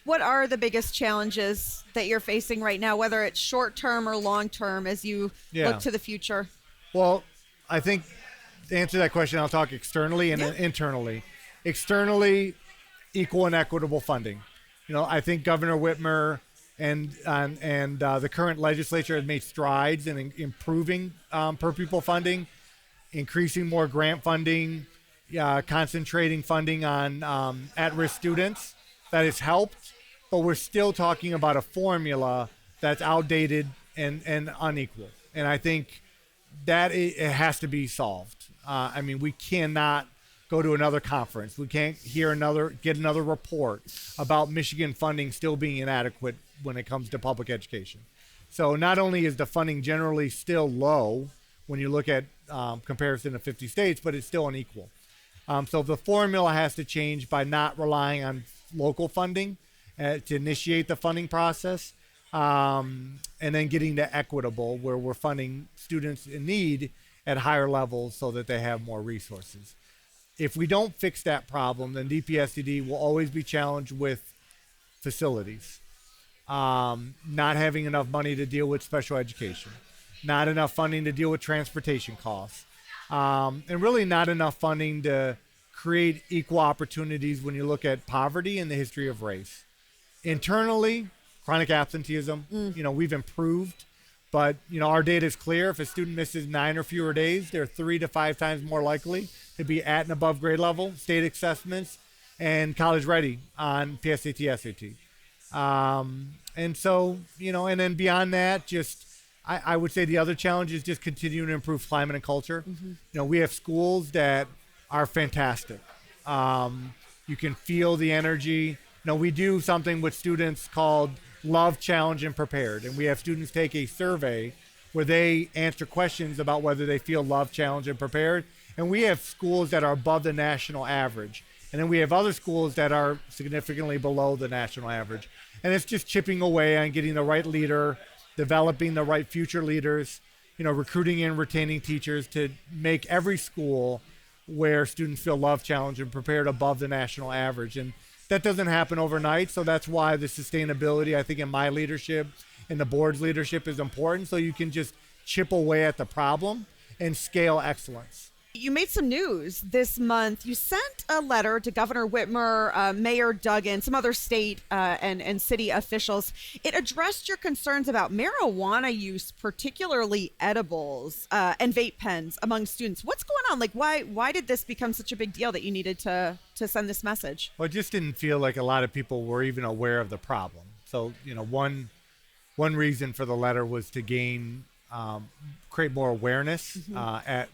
What are the biggest challenges that you're facing right now, whether it's short term or long term, as you look to the future? Well, I think to answer that question, I'll talk externally and then internally. Externally, equal and equitable funding. I think Governor Whitmer and the current legislature has made strides in improving per pupil funding, increasing more grant funding, concentrating funding on at-risk students. That has helped, but we're still talking about a formula that's outdated and unequal. And I think that it has to be solved. We cannot go to another conference. We can't get another report about Michigan funding still being inadequate when it comes to public education. So not only is the funding generally still low when you look at comparison to 50 states, but it's still unequal. So the formula has to change by not relying on local funding to initiate the funding process, and then getting to equitable, where we're funding students in need at higher levels so that they have more resources. If we don't fix that problem, then DPSCD will always be challenged with facilities, not having enough money to deal with special education, not enough funding to deal with transportation costs, and really not enough funding to create equal opportunities when you look at poverty and the history of race. Internally, chronic absenteeism, we've improved, but our data is clear. If a student misses 9 or fewer days, they're 3 to 5 times more likely to be at and above grade level, state assessments, and college ready on PSAT, SAT. And so, and then beyond that, I would say the other challenge is just continuing to improve climate and culture. We have schools that are fantastic. You can feel the energy. We do something with students called Love, Challenge, and Prepared. And we have students take a survey where they answer questions about whether they feel loved, challenged, and prepared. And we have schools that are above the national average. And then we have other schools that are significantly below the national average. And it's just chipping away on getting the right leader, developing the right future leaders, recruiting and retaining teachers to make every school where students feel loved, challenged, and prepared above the national average. And that doesn't happen overnight, so that's why the sustainability, I think, in my leadership and the board's leadership is important, so you can just chip away at the problem and scale excellence. You made some news this month. You sent a letter to Governor Whitmer, Mayor Duggan, some other state and city officials. It addressed your concerns about marijuana use, particularly edibles and vape pens among students. What's going on? Like, why did this become such a big deal that you needed to send this message? Well, it just didn't feel like a lot of people were even aware of the problem. So, one reason for the letter was to create more awareness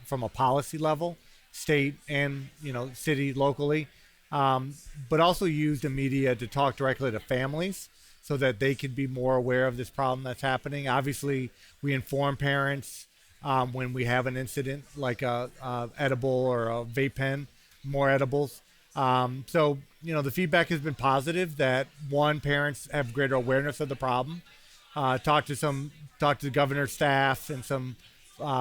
from a policy level, state and city, locally, but also use the media to talk directly to families so that they could be more aware of this problem that's happening. Obviously, we inform parents when we have an incident like a edible or a vape pen, more edibles. So the feedback has been positive that parents have greater awareness of the problem. Talk to the governor's staff and some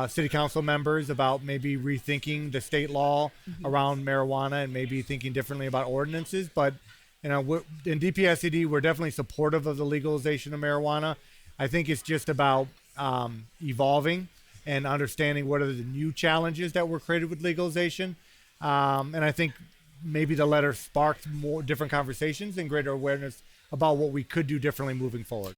city council members about maybe rethinking the state law around marijuana and maybe thinking differently about ordinances. But in DPSCD, we're definitely supportive of the legalization of marijuana. I think it's just about evolving and understanding what are the new challenges that were created with legalization. And I think maybe the letter sparked more different conversations and greater awareness about what we could do differently moving forward.